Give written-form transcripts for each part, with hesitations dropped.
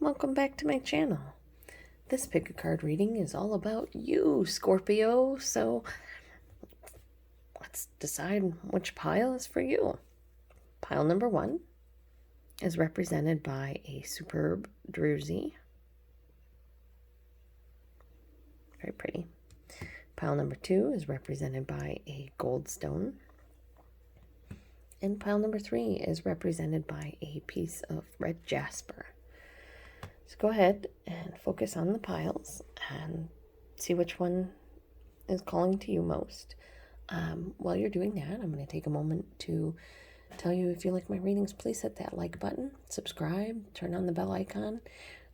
welcome back to my channel. This pick a card reading is all about you, Scorpio, so let's decide which pile is for you. Pile number 1 is represented by a superb druzy. Very pretty. Pile number 2 is represented by a goldstone. And pile number 3 is represented by a piece of red jasper. So go ahead and focus on the piles and see which one is calling to you most. While you're doing that, I'm going to take a moment to tell you, if you like my readings, please hit that like button, subscribe, turn on the bell icon,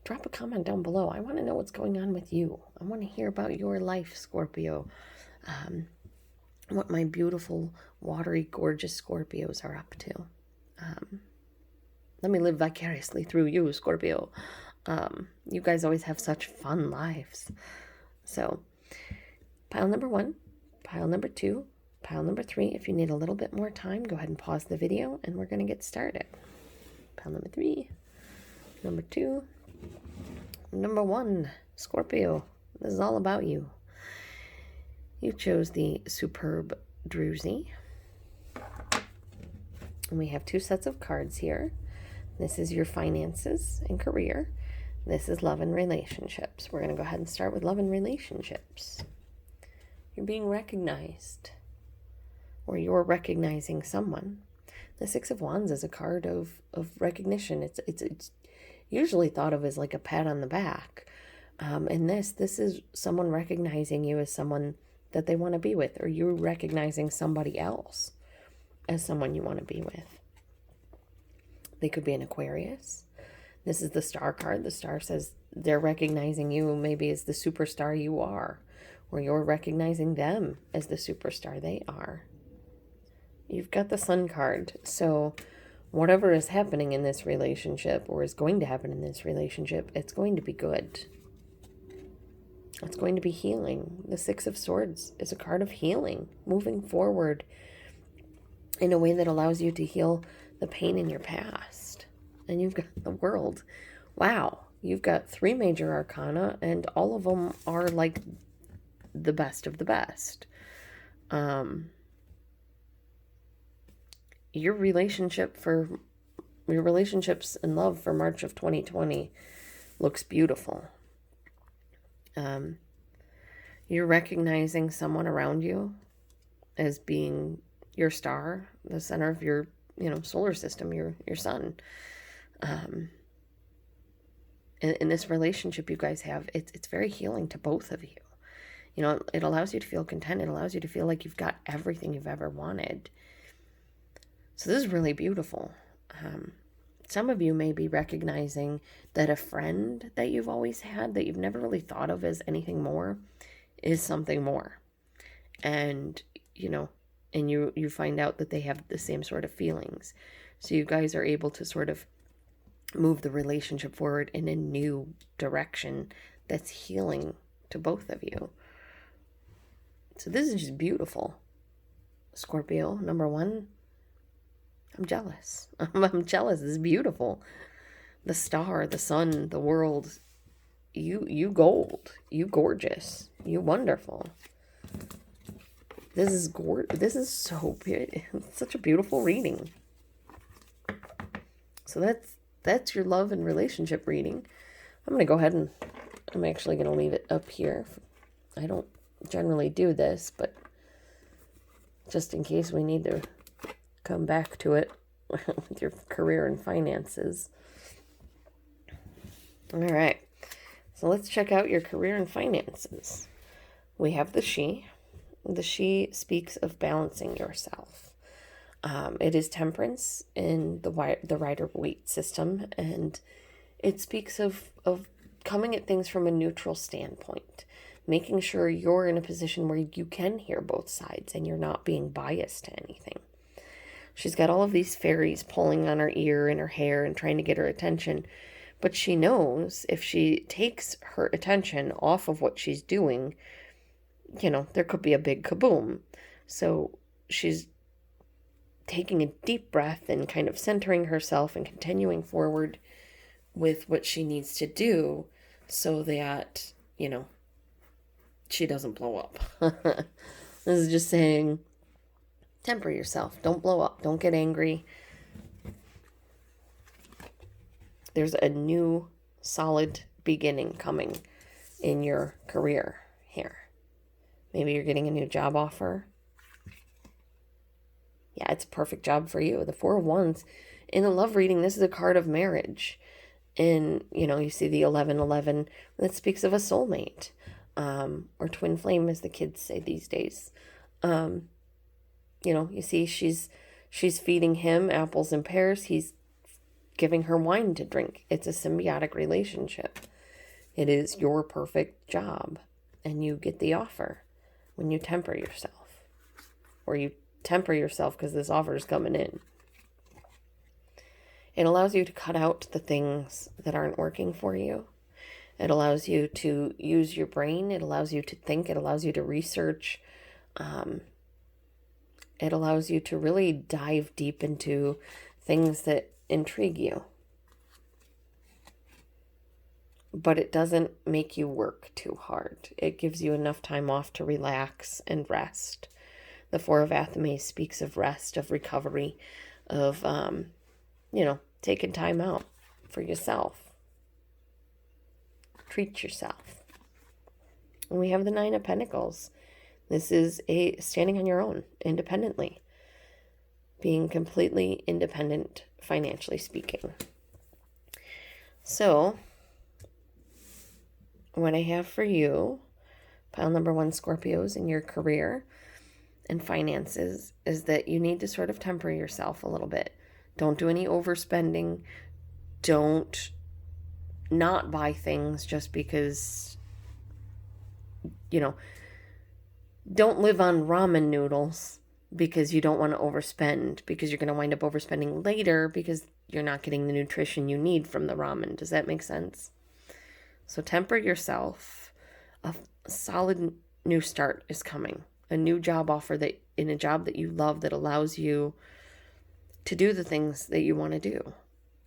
drop a comment down below. I want to know what's going on with you. I want to hear about your life, Scorpio. What my beautiful, watery, gorgeous Scorpios are up to. Let me live vicariously through you, Scorpio. You guys always have such fun lives. So, pile number 1, pile number 2, pile number 3. If you need a little bit more time, go ahead and pause the video and we're going to get started. Pile number 3, number 2, number 1, Scorpio. This is all about you. You chose the superb druzy. And we have 2 sets of cards here. This is your finances and career. This is love and relationships. We're going to go ahead and start with love and relationships. You're being recognized, or you're recognizing someone. The 6 of Wands is a card of recognition. It's usually thought of as like a pat on the back. And this is someone recognizing you as someone that they want to be with, or you're recognizing somebody else as someone you want to be with. They could be an Aquarius. This is the star card. The star says they're recognizing you maybe as the superstar you are, or you're recognizing them as the superstar they are. You've got the sun card. So whatever is happening in this relationship, or is going to happen in this relationship, it's going to be good. It's going to be healing. The 6 of Swords is a card of healing, moving forward in a way that allows you to heal the pain in your past. And you've got the World. Wow. You've got 3 major arcana, and all of them are like the best of the best. Your relationships and love for March of 2020 looks beautiful. You're recognizing someone around you as being your star, the center of your, solar system, your sun. In this relationship you guys have, it's very healing to both of you. It allows you to feel content. It allows you to feel like you've got everything you've ever wanted. So this is really beautiful. Some of you may be recognizing that a friend that you've always had, that you've never really thought of as anything more, is something more. And, and you find out that they have the same sort of feelings. So you guys are able to sort of move the relationship forward in a new direction that's healing to both of you. So this is just beautiful. Scorpio, number 1. I'm jealous. I'm jealous. This is beautiful. The star, the sun, the world. You gold. You gorgeous. You wonderful. This is so beautiful. It's such a beautiful reading. So that's your love and relationship reading. I'm going to go ahead and I'm actually going to leave it up here. I don't generally do this, but just in case we need to come back to it with your career and finances. All right. So let's check out your career and finances. We have the she. The she speaks of balancing yourself. It is temperance in the Rider-Waite system, and it speaks of coming at things from a neutral standpoint, making sure you're in a position where you can hear both sides and you're not being biased to anything. She's got all of these fairies pulling on her ear and her hair and trying to get her attention, but she knows if she takes her attention off of what she's doing, there could be a big kaboom. So she's taking a deep breath and kind of centering herself and continuing forward with what she needs to do so that, she doesn't blow up. This is just saying, temper yourself. Don't blow up. Don't get angry. There's a new solid beginning coming in your career here. Maybe you're getting a new job offer. Yeah, it's a perfect job for you. The Four of Wands in a love reading, this is a card of marriage. And, you see the 1111 that speaks of a soulmate, or twin flame, as the kids say these days. You see she's feeding him apples and pears. He's giving her wine to drink. It's a symbiotic relationship. It is your perfect job, and you get the offer when you temper yourself, or you temper yourself because this offer is coming in. It allows you to cut out the things that aren't working for you. It allows you to use your brain. It allows you to think. It allows you to research. It allows you to really dive deep into things that intrigue you. But it doesn't make you work too hard. It gives you enough time off to relax and rest. The Four of Athame speaks of rest, of recovery, of, taking time out for yourself. Treat yourself. And we have the Nine of Pentacles. This is a standing on your own, independently. Being completely independent, financially speaking. So, what I have for you, pile number 1, Scorpios, in your career and finances, is that you need to sort of temper yourself a little bit. Don't do any overspending. Don't not buy things just because, don't live on ramen noodles because you don't want to overspend, because you're going to wind up overspending later because you're not getting the nutrition you need from the ramen. Does that make sense? So temper yourself. A solid new start is coming. A new job offer in a job that you love, that allows you to do the things that you want to do.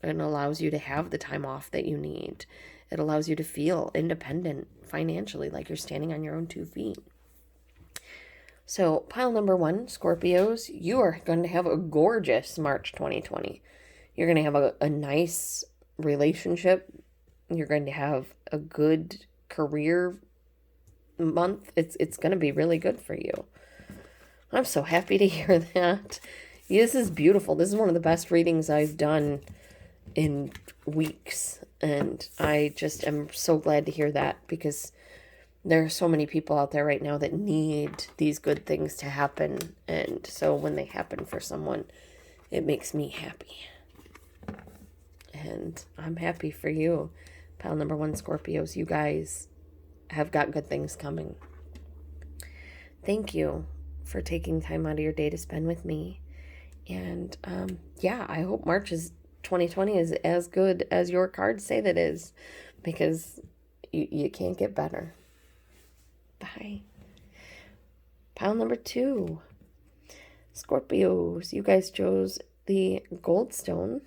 It allows you to have the time off that you need. It allows you to feel independent financially, like you're standing on your own 2 feet. So pile number 1, Scorpios, you are going to have a gorgeous March 2020. You're going to have a nice relationship. You're going to have a good career month. It's going to be really good for you. I'm so happy to hear that. This is beautiful. This is one of the best readings I've done in weeks. And I just am so glad to hear that, because there are so many people out there right now that need these good things to happen. And so when they happen for someone, it makes me happy. And I'm happy for you. Pile number 1, Scorpios, you guys have got good things coming. Thank you for taking time out of your day to spend with me. And I hope March 2020 is as good as your cards say that is, because you can't get better. Bye. Pile number 2, Scorpios, you guys chose the Goldstone.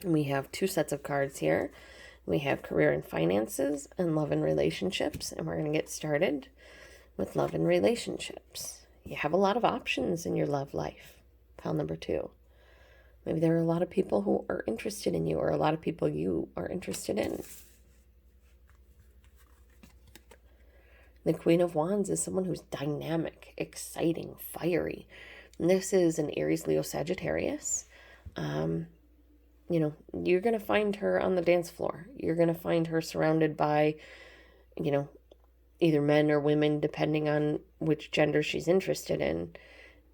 We have 2 sets of cards here. We have career and finances and love and relationships. And we're going to get started with love and relationships. You have a lot of options in your love life. Pile number 2. Maybe there are a lot of people who are interested in you, or a lot of people you are interested in. The Queen of Wands is someone who's dynamic, exciting, fiery. And this is an Aries, Leo, Sagittarius. You're going to find her on the dance floor. You're going to find her surrounded by, either men or women, depending on which gender she's interested in.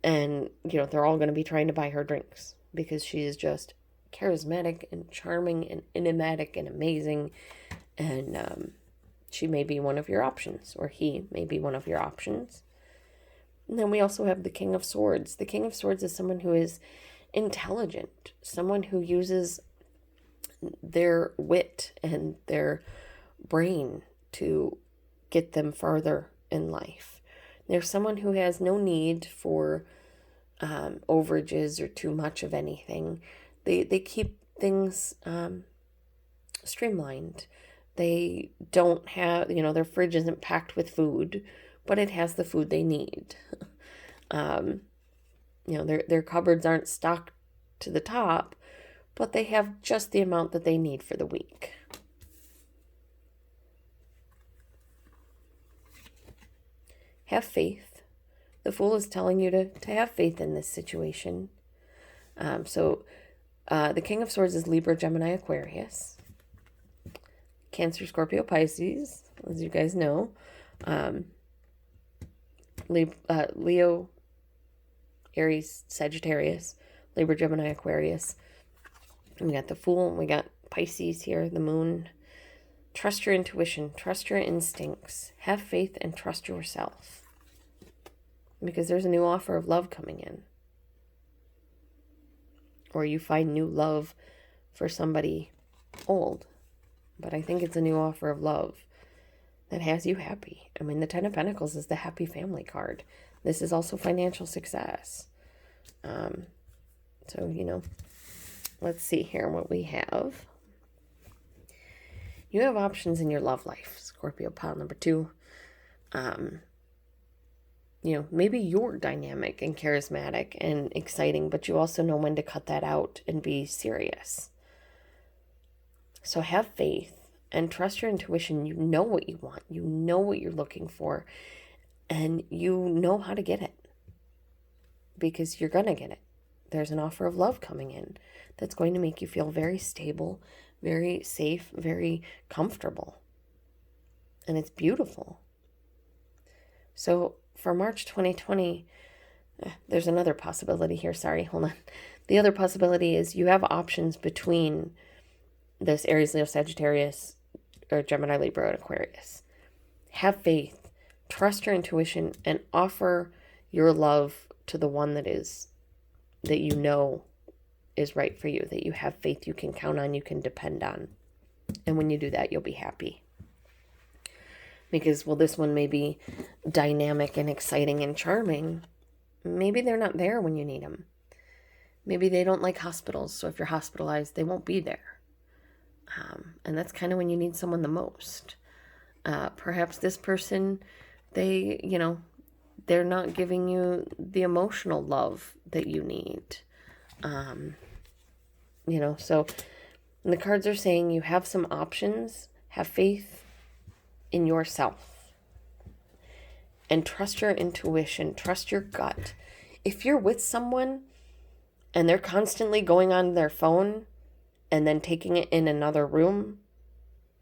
And, they're all going to be trying to buy her drinks, because she is just charismatic and charming and enigmatic and amazing. And she may be one of your options, or he may be one of your options. And then we also have the King of Swords. The King of Swords is someone who is intelligent, someone who uses their wit and their brain to get them farther in life. There's someone who has no need for overages or too much of anything. They keep things streamlined. They don't have, their fridge isn't packed with food, but it has the food they need. Their cupboards aren't stocked to the top, but they have just the amount that they need for the week. Have faith. The Fool is telling you to have faith in this situation. The King of Swords is Libra, Gemini, Aquarius. Cancer, Scorpio, Pisces, as you guys know. Leo, Aries, Sagittarius, Libra, Gemini, Aquarius. We got the Fool, we got Pisces here, the Moon. Trust your intuition, trust your instincts, have faith and trust yourself. Because there's a new offer of love coming in. Or you find new love for somebody old. But I think it's a new offer of love that has you happy. I mean, the Ten of Pentacles is the happy family card. This is also financial success. Let's see here what we have. You have options in your love life, Scorpio, pile number 2. Maybe you're dynamic and charismatic and exciting, but you also know when to cut that out and be serious. So have faith and trust your intuition. You know what you want. You know what you're looking for. And you know how to get it. Because you're going to get it. There's an offer of love coming in that's going to make you feel very stable, very safe, very comfortable. And it's beautiful. So for March 2020, there's another possibility here. Sorry, hold on. The other possibility is you have options between this Aries, Leo, Sagittarius, or Gemini, Libra, and Aquarius. Have faith, trust your intuition, and offer your love to the one that you know is right for you, that you have faith you can count on, you can depend on. And when you do that, you'll be happy. Because, this one may be dynamic and exciting and charming. Maybe they're not there when you need them. Maybe they don't like hospitals, so if you're hospitalized, they won't be there. And that's kind of when you need someone the most. Perhaps this person, they're not giving you the emotional love that you need. So the cards are saying you have some options, have faith in yourself, and trust your intuition, trust your gut. If you're with someone and they're constantly going on their phone and then taking it in another room,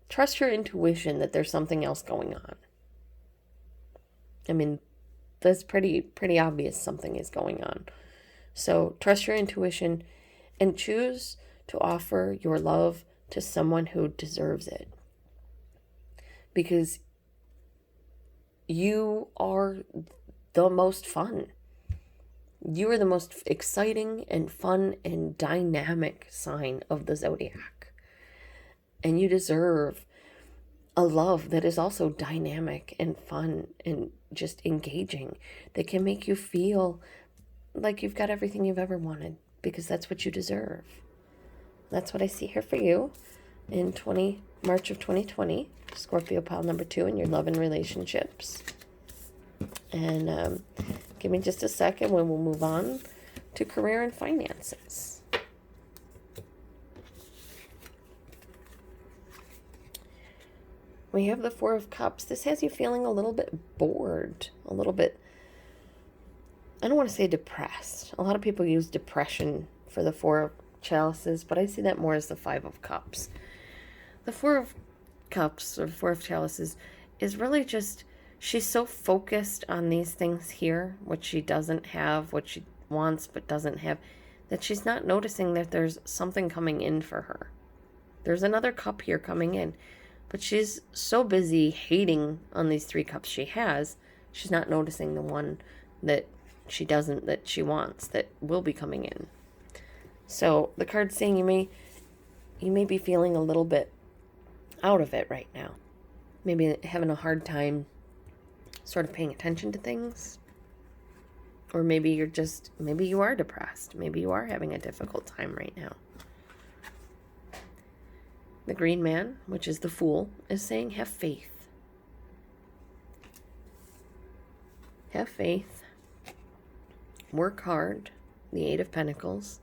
trust your intuition that there's something else going on. I mean, that's pretty obvious something is going on. So trust your intuition and choose to offer your love to someone who deserves it. Because you are the most fun. You are the most exciting and fun and dynamic sign of the zodiac. And you deserve a love that is also dynamic and fun and just engaging, that can make you feel like you've got everything you've ever wanted, because that's what you deserve. That's what I see here for you in March of 2020, Scorpio pile number 2 in your love and relationships. And give me just a second when we'll move on to career and finances. We have the Four of Cups. This has you feeling a little bit bored, a little bit, I don't want to say depressed. A lot of people use depression for the Four of Chalices, but I see that more as the Five of Cups. The Four of Cups, or Four of Chalices, is really just, she's so focused on these things here, what she doesn't have, what she wants but doesn't have, that she's not noticing that there's something coming in for her. There's another cup here coming in, but she's so busy hating on these 3 cups she has, she's not noticing the one that she doesn't, that she wants, that will be coming in. So the card's saying you may be feeling a little bit out of it right now. Maybe having a hard time sort of paying attention to things. Or maybe maybe you are depressed. Maybe you are having a difficult time right now. The green man, which is the Fool, is saying have faith. Have faith. Work hard. The Eight of Pentacles.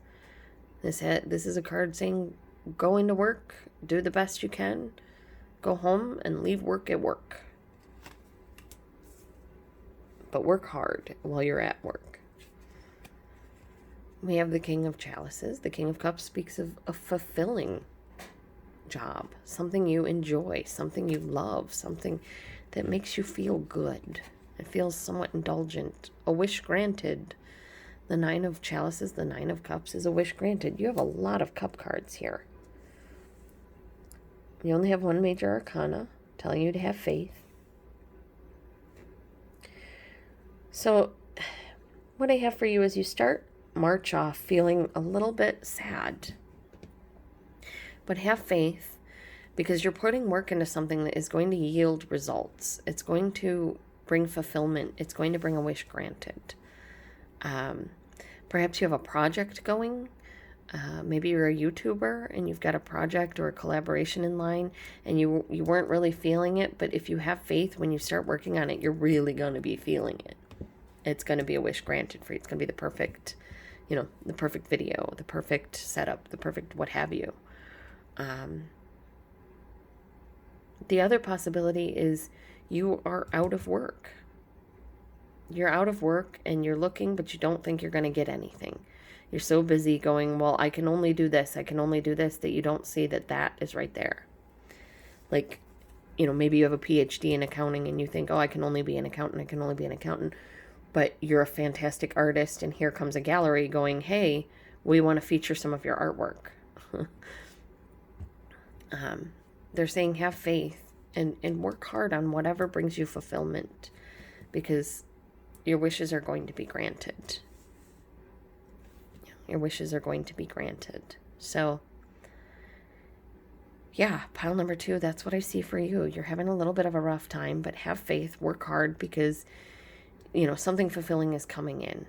This is a card saying go into work, do the best you can, go home and leave work at work. But work hard while you're at work. We have the King of Chalices. The King of Cups speaks of a fulfilling job, something you enjoy, something you love, something that makes you feel good. It feels somewhat indulgent. A wish granted. The Nine of Chalices, the Nine of Cups is a wish granted. You have a lot of cup cards here. You only have one major arcana telling you to have faith. So what I have for you is you start March off feeling a little bit sad. But have faith, because you're putting work into something that is going to yield results. It's going to bring fulfillment. It's going to bring a wish granted. Perhaps you have a project going. Maybe you're a YouTuber and you've got a project or a collaboration in line and you weren't really feeling it. But if you have faith, when you start working on it, you're really going to be feeling it. It's going to be a wish granted for you. It's going to be the perfect, the perfect video, the perfect setup, the perfect what have you. The other possibility is you are out of work. You're out of work and you're looking, but you don't think you're going to get anything. You're so busy going, well, I can only do this. I can only do this, that you don't see that is right there. Like, maybe you have a PhD in accounting and you think, oh, I can only be an accountant. I can only be an accountant. But you're a fantastic artist. And here comes a gallery going, hey, we want to feature some of your artwork. They're saying have faith and work hard on whatever brings you fulfillment, because your wishes are going to be granted. Your wishes are going to be granted. So, yeah, pile number 2, that's what I see for you. You're having a little bit of a rough time, but have faith, work hard, because, something fulfilling is coming in.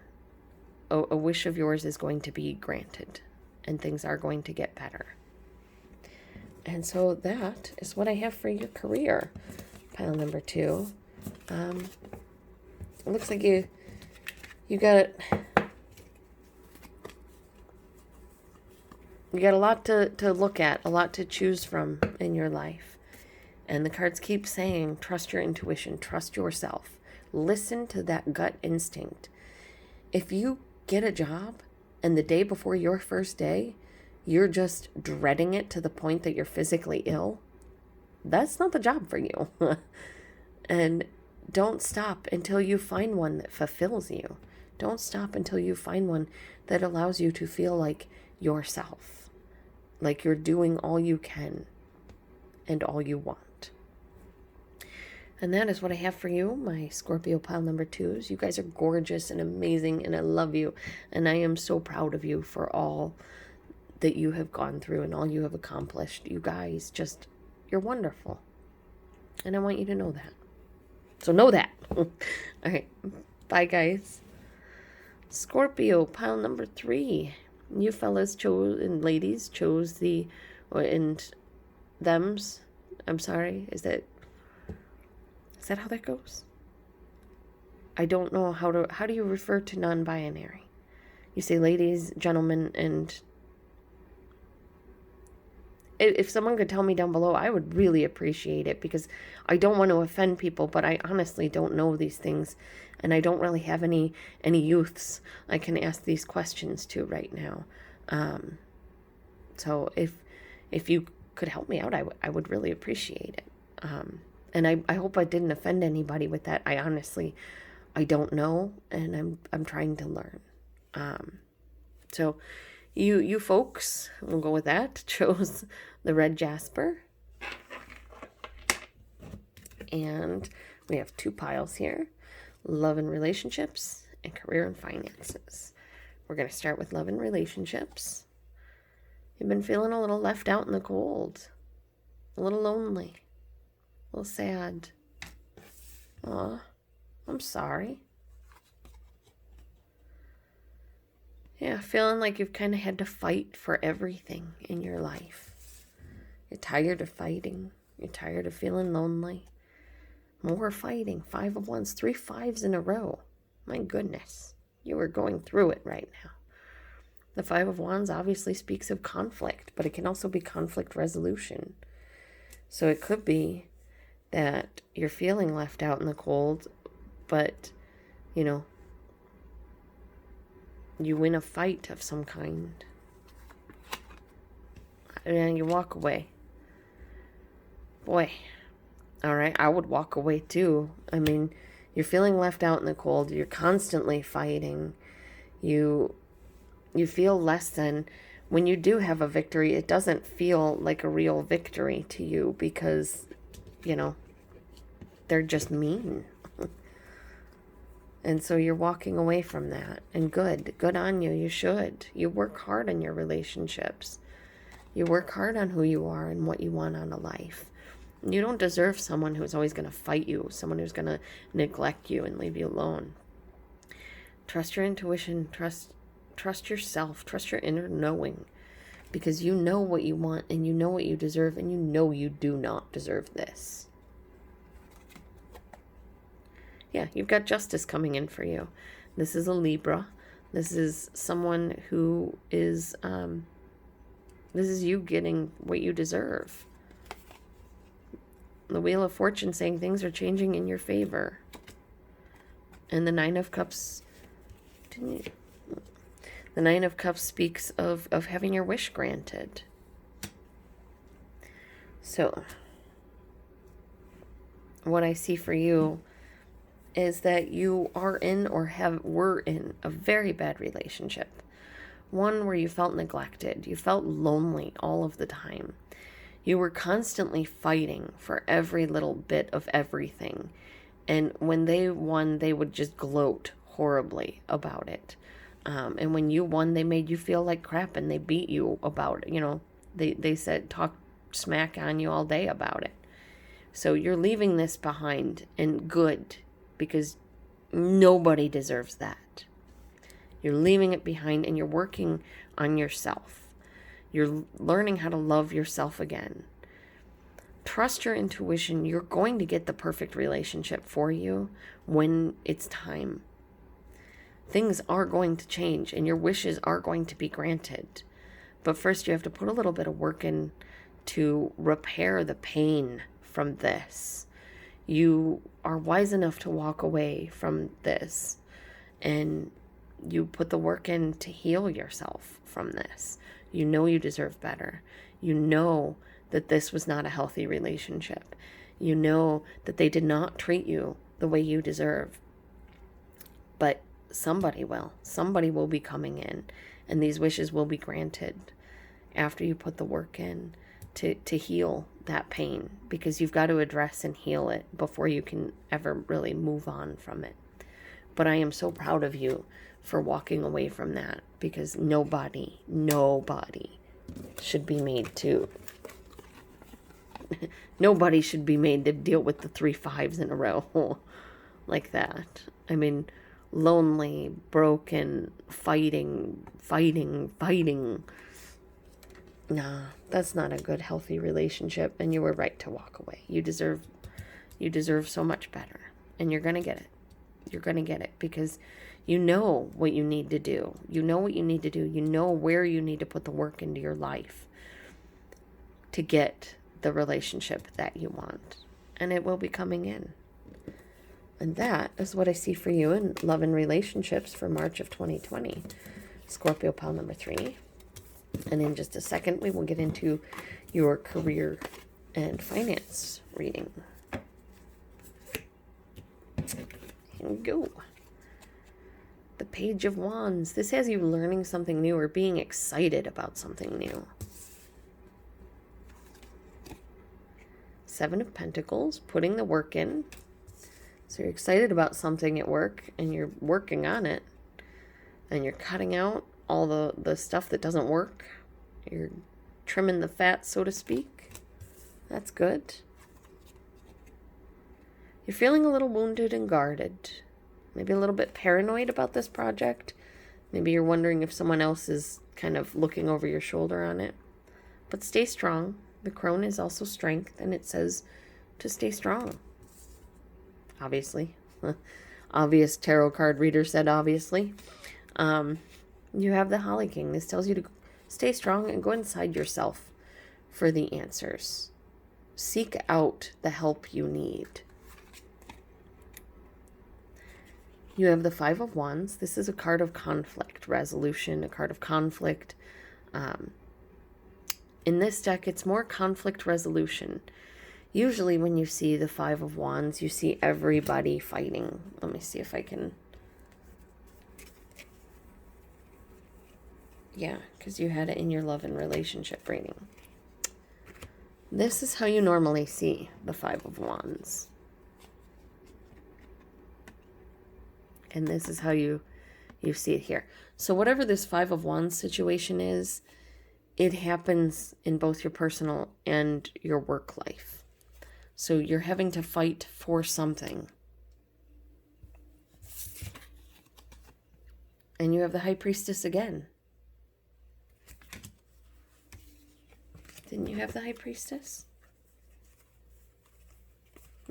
A wish of yours is going to be granted, and things are going to get better. And so that is what I have for your career. Pile number 2. It looks like you got a lot to look at, a lot to choose from in your life. And the cards keep saying, trust your intuition, trust yourself. Listen to that gut instinct. If you get a job and the day before your first day, you're just dreading it to the point that you're physically ill, that's not the job for you. And don't stop until you find one that fulfills you. Don't stop until you find one that allows you to feel like yourself, like you're doing all you can and all you want. And that is what I have for you, my Scorpio pile number 2s. You guys are gorgeous and amazing, and I love you. And I am so proud of you for all that you have gone through and all you have accomplished. You guys you're wonderful. And I want you to know that. So know that. All right. Bye, guys. Scorpio, pile number 3. You fellas and ladies chose and thems. I'm sorry. Is that how that goes? I don't know how do you refer to non-binary? You say ladies, gentlemen, and if someone could tell me down below, I would really appreciate it, because I don't want to offend people, but I honestly don't know these things, and I don't really have any youths I can ask these questions to right now. So if you could help me out, I would really appreciate it. And I hope I didn't offend anybody with that. I honestly don't know, and I'm trying to learn. So you folks, we'll go with that, chose the red jasper. And we have 2 piles here. Love and relationships and career and finances. We're going to start with love and relationships. You've been feeling a little left out in the cold. A little lonely. A little sad. Aw, I'm sorry. Yeah, feeling like you've kind of had to fight for everything in your life. You're tired of fighting. You're tired of feeling lonely. More fighting. 5 of Wands. 3 5s in a row. My goodness. You are going through it right now. The 5 of Wands obviously speaks of conflict, but it can also be conflict resolution. So it could be that you're feeling left out in the cold, but, you know, you win a fight of some kind. And you walk away. Boy. All right, I would walk away too. I mean, you're feeling left out in the cold. You're constantly fighting. You feel less than. When you do have a victory, it doesn't feel like a real victory to you because, you know, they're just mean. And so you're walking away from that. And good on you. You should. You work hard on your relationships. You work hard on who you are and what you want out of life. You don't deserve someone who's always going to fight you, someone who's going to neglect you and leave you alone. Trust your intuition, trust yourself, trust your inner knowing, because you know what you want and you know what you deserve, and you know you do not deserve this. Yeah, you've got justice coming in for you. This is a Libra. This is someone who is, this is you getting what you deserve. The Wheel of Fortune saying things are changing in your favor. And the 9 of Cups, the 9 of Cups speaks of having your wish granted. So, what I see for you is that you are in or were in a very bad relationship. One where you felt neglected. You felt lonely all of the time. You were constantly fighting for every little bit of everything. And when they won, they would just gloat horribly about it. And when you won, they made you feel like crap and they beat you about it. You know, they said, talk smack on you all day about it. So you're leaving this behind, and good, because nobody deserves that. You're leaving it behind and you're working on yourself. You're learning how to love yourself again. Trust your intuition. You're going to get the perfect relationship for you when it's time. Things are going to change and your wishes are going to be granted. But first you have to put a little bit of work in to repair the pain from this. You are wise enough to walk away from this, and you put the work in to heal yourself from this. You know you deserve better. You know that this was not a healthy relationship. You know that they did not treat you the way you deserve. But somebody will. Somebody will be coming in, and these wishes will be granted after you put the work in to heal that pain, because you've got to address and heal it before you can ever really move on from it. But I am so proud of you for walking away from that, because nobody should be made to nobody should be made to deal with the 3 5s in a row like that. I mean, lonely, broken, fighting. Nah, that's not a good, healthy relationship, and you were right to walk away. You deserve so much better, and you're going to get it. You're going to get it because you know what you need to do. You know what you need to do. You know where you need to put the work into your life to get the relationship that you want, and it will be coming in. And that is what I see for you in love and relationships for March of 2020. Scorpio pile number 3. And in just a second, we will get into your career and finance reading. Here we go. The Page of Wands. This has you learning something new or being excited about something new. 7 of Pentacles, putting the work in. So you're excited about something at work and you're working on it. And you're cutting out all the stuff that doesn't work. You're trimming the fat, so to speak. That's good. You're feeling a little wounded and guarded. Maybe a little bit paranoid about this project. Maybe you're wondering if someone else is kind of looking over your shoulder on it. But stay strong. The crone is also strength, and it says to stay strong. Obviously. Obvious tarot card reader said obviously. You have the Holly King. This tells you to stay strong and go inside yourself for the answers. Seek out the help you need. You have the Five of Wands. This is a card of conflict resolution, a card of conflict. In this deck, it's more conflict resolution. Usually when you see the Five of Wands, you see everybody fighting. Let me see if I can... Yeah, because you had it in your love and relationship reading. This is how you normally see the Five of Wands. And this is how you see it here. So whatever this Five of Wands situation is, it happens in both your personal and your work life. So you're having to fight for something. And you have the High Priestess again. Didn't you have the High Priestess?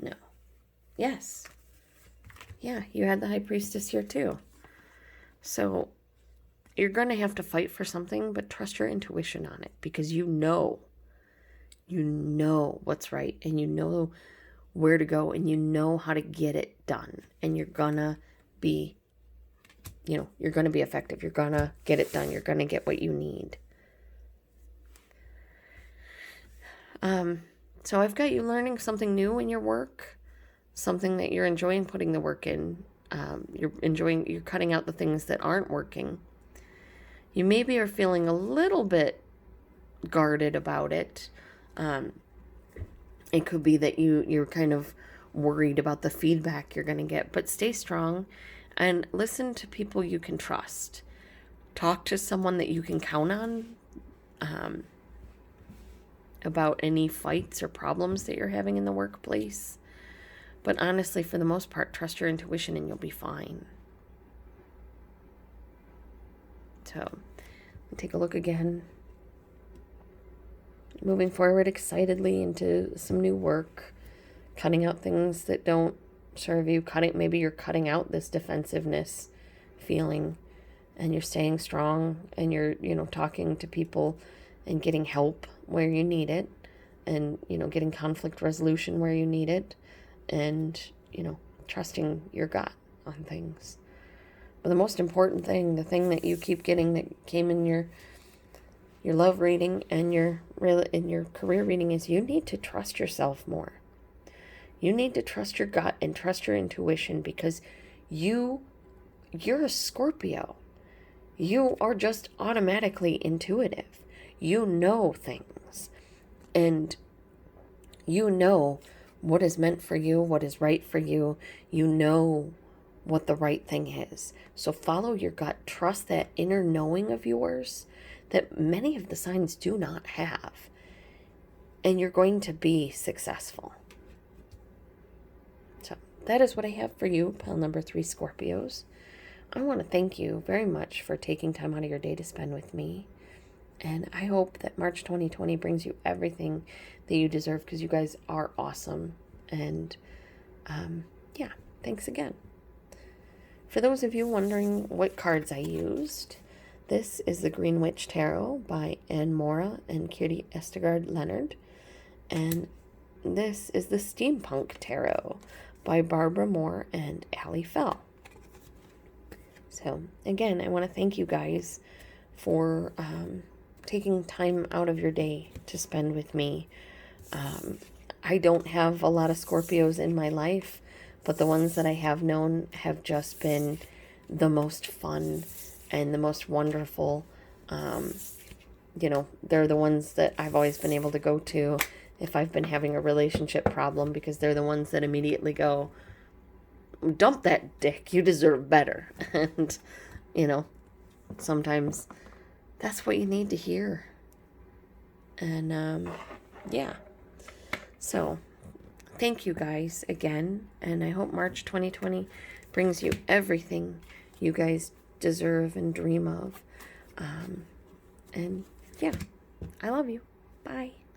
No. Yes. Yeah, you had the High Priestess here too. So you're going to have to fight for something, but trust your intuition on it, because you know what's right, and you know where to go, and you know how to get it done, and you're going to be, you're going to be effective. You're going to get it done. You're going to get what you need. So I've got you learning something new in your work, something that you're enjoying putting the work in. You're cutting out the things that aren't working. You maybe are feeling a little bit guarded about it. It could be that you're kind of worried about the feedback you're going to get, but stay strong and listen to people you can trust. Talk to someone that you can count on, about any fights or problems that you're having in the workplace. But honestly, for the most part, trust your intuition and you'll be fine. So, take a look again. Moving forward excitedly into some new work. Cutting out things that don't serve you. Maybe you're cutting out this defensiveness feeling. And you're staying strong. And you're, talking to people and getting help where you need it. And, getting conflict resolution where you need it. And, trusting your gut on things. But the most important thing, the thing that you keep getting that came in your love reading and your career reading, is you need to trust yourself more. You need to trust your gut and trust your intuition, because you're a Scorpio. You are just automatically intuitive. You know things. And you know what is meant for you, what is right for you. You know what the right thing is. So follow your gut. Trust that inner knowing of yours that many of the signs do not have. And you're going to be successful. So that is what I have for you, pile number 3 Scorpios. I want to thank you very much for taking time out of your day to spend with me. And I hope that March 2020 brings you everything that you deserve, because you guys are awesome. And yeah, thanks again. For those of you wondering what cards I used, this is the Green Witch Tarot by Moura and Kiri Østergaard Leonard. And this is the Steampunk Tarot by Barbara Moore and Ali Fell. So again, I want to thank you guys for taking time out of your day to spend with me. I don't have a lot of Scorpios in my life, but the ones that I have known have just been the most fun and the most wonderful. They're the ones that I've always been able to go to if I've been having a relationship problem, because they're the ones that immediately go, dump that dick, you deserve better. And, sometimes that's what you need to hear. And, yeah. So, thank you guys again. And I hope March 2020 brings you everything you guys deserve and dream of. And yeah, I love you. Bye.